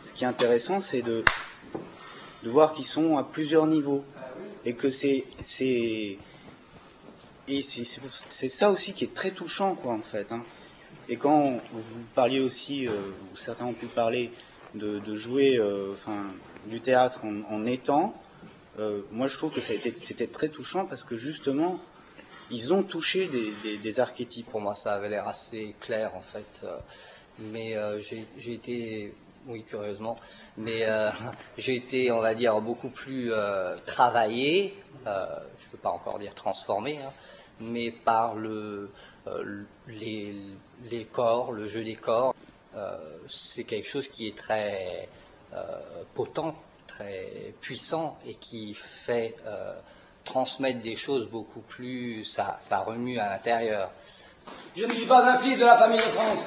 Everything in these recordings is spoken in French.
ce qui est intéressant, c'est de voir qu'ils sont à plusieurs niveaux. Et que c'est ça aussi qui est très touchant, quoi, en fait. Hein. Et quand vous parliez aussi, ou certains ont pu parler de jouer du théâtre en étant, moi je trouve que c'était très touchant parce que justement, ils ont touché des archétypes. Pour moi, ça avait l'air assez clair, en fait. Mais j'ai été, oui, curieusement, mais j'ai été, on va dire, beaucoup plus travaillé, je ne peux pas encore dire transformé, hein, mais par les corps, le jeu des corps. C'est quelque chose qui est très potent, très puissant et qui fait transmettre des choses beaucoup plus, ça remue à l'intérieur. Je ne suis pas un fils de la famille de France.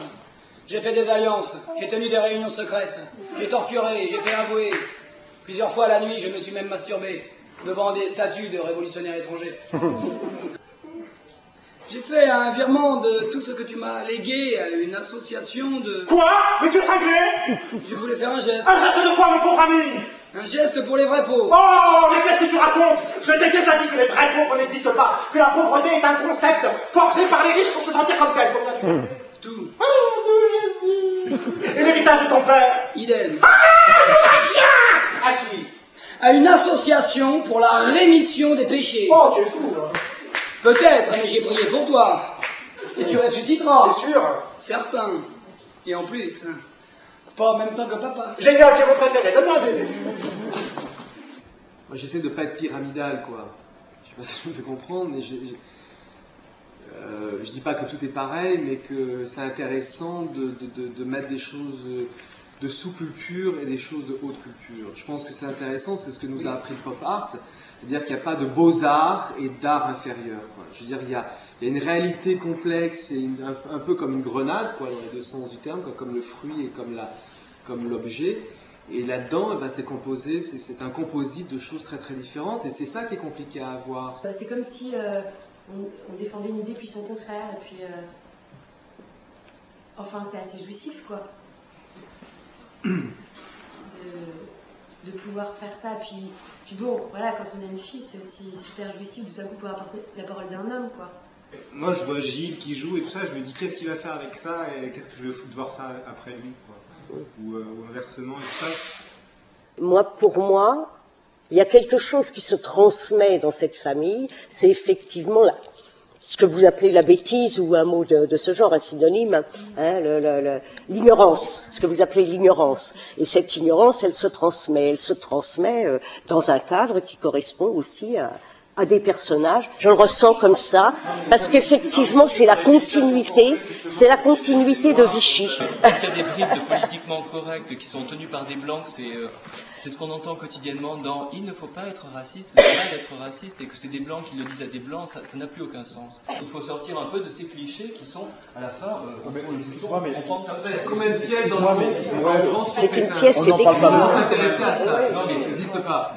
J'ai fait des alliances, j'ai tenu des réunions secrètes, j'ai torturé, j'ai fait avouer. Plusieurs fois la nuit, je me suis même masturbé devant des statues de révolutionnaires étrangers. J'ai fait un virement de tout ce que tu m'as légué à une association de... Quoi? Mais tu es cinglé? Je voulais faire un geste. Un geste de quoi, mon pauvre ami? Un geste pour les vrais pauvres. Oh, mais qu'est-ce que tu racontes? Je t'ai déjà dit que les vrais pauvres n'existent pas, que la pauvreté est un concept forgé par les riches pour se sentir comme tel. Combien tu pensais? Tout. Oh mon Dieu, Jésus! Et l'héritage de ton père? Idem. À qui? À une association pour la rémission des péchés. Oh, tu es fou, là. Peut-être, mais j'ai prié pour toi. Et tu ressusciteras. T'es sûr? Certain. Et en plus, pas en même temps que papa. Génial, tu me préféré. Donne-moi un baiser. Moi, j'essaie de pas être pyramidal, quoi. Je sais pas si je me fais comprendre, mais je dis pas que tout est pareil, mais que c'est intéressant de mettre des choses de sous-culture et des choses de haute culture. Je pense que c'est intéressant, c'est ce que nous a appris le pop art, c'est-à-dire qu'il n'y a pas de beaux-arts et d'art inférieur, quoi. Je veux dire, il y a une réalité complexe et un peu comme une grenade, quoi, dans les deux sens du terme, quoi, comme le fruit et comme l'objet. Et là-dedans, eh ben, c'est composé, c'est un composite de choses très très différentes, et c'est ça qui est compliqué à avoir. C'est comme si on défendait une idée puis son contraire, et puis enfin c'est assez jouissif, quoi, de pouvoir faire ça. Puis bon, voilà, quand on a une fille, c'est aussi super jouissif de tout à coup pouvoir apporter la parole d'un homme, quoi. Moi, je vois Gilles qui joue et tout ça, je me dis qu'est-ce qu'il va faire avec ça et qu'est-ce que je vais devoir faire après lui, quoi. Ou inversement et tout ça. Pour moi, il y a quelque chose qui se transmet dans cette famille, c'est effectivement ce que vous appelez la bêtise, ou un mot de ce genre, un synonyme, hein, l'ignorance, ce que vous appelez l'ignorance. Et cette ignorance, elle se transmet dans un cadre qui correspond aussi à des personnages. Je le ressens comme ça, parce qu'effectivement, c'est la continuité de Vichy. Il y a des bribes de politiquement correct qui sont tenues par des blancs, c'est ce qu'on entend quotidiennement dans « il ne faut pas être raciste, c'est mal d'être raciste » et que c'est des blancs qui le disent à des blancs, ça n'a plus aucun sens. Il faut sortir un peu de ces clichés qui sont, à la fin, on pense à faire. Combien de pièces dans le monde? C'est une pièce qui est écrite. Intéressé à ça. Non, mais ça n'existe pas.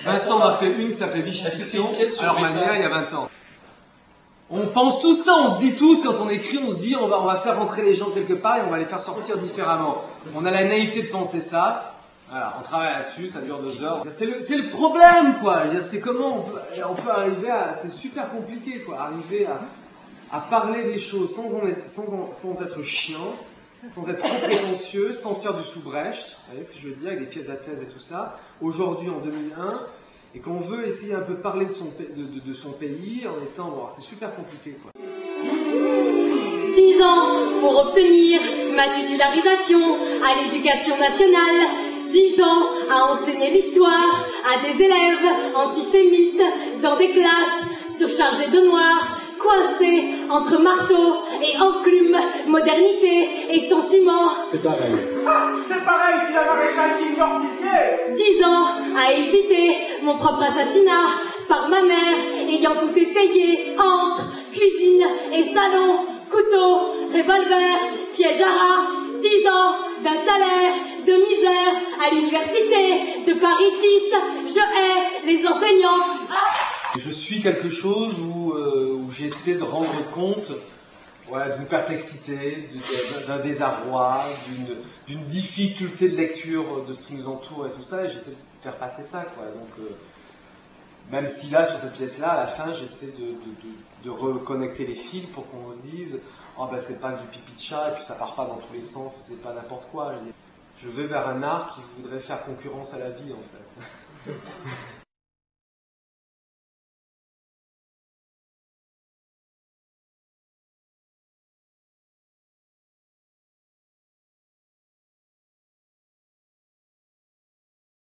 Vincent m'a fait une, ça fait Vichy Fiction, à leur manière, il y a 20 ans. On pense tous ça, on se dit tous, quand on écrit, on se dit on va faire rentrer les gens quelque part et on va les faire sortir différemment. On a la naïveté de penser ça. Voilà, on travaille là-dessus, ça dure 2 heures. C'est le problème, quoi. C'est comment on peut arriver à... C'est super compliqué, quoi. Arriver à parler des choses sans être chiant, sans être trop prétentieux, sans faire du sous-Brecht. Vous voyez ce que je veux dire, avec des pièces à thèse et tout ça. Aujourd'hui, en 2001, et qu'on veut essayer un peu de parler de son pays en étant... Bon, c'est super compliqué, quoi. 10 ans pour obtenir ma titularisation à l'éducation nationale. 10 ans à enseigner l'histoire à des élèves antisémites dans des classes surchargées de noirs, coincés entre marteau et enclume, modernité et sentiment. C'est pareil. Ah, c'est pareil qu'il a maréchal qui ignore pitié. 10 ans à éviter mon propre assassinat par ma mère ayant tout essayé entre cuisine et salon, couteau, revolver, piège à rats. 10 ans d'un salaire de misère à l'université de Paris 6. Je hais les enseignants. Je suis quelque chose où j'essaie de rendre compte ouais, d'une perplexité, d'un désarroi, d'une difficulté de lecture de ce qui nous entoure et tout ça, et j'essaie de faire passer ça, quoi. Donc, même si là, sur cette pièce-là, à la fin, j'essaie de reconnecter les fils pour qu'on se dise « Oh ben c'est pas du pipi de chat, et puis ça part pas dans tous les sens, c'est pas n'importe quoi. » Je vais vers un art qui voudrait faire concurrence à la vie, en fait.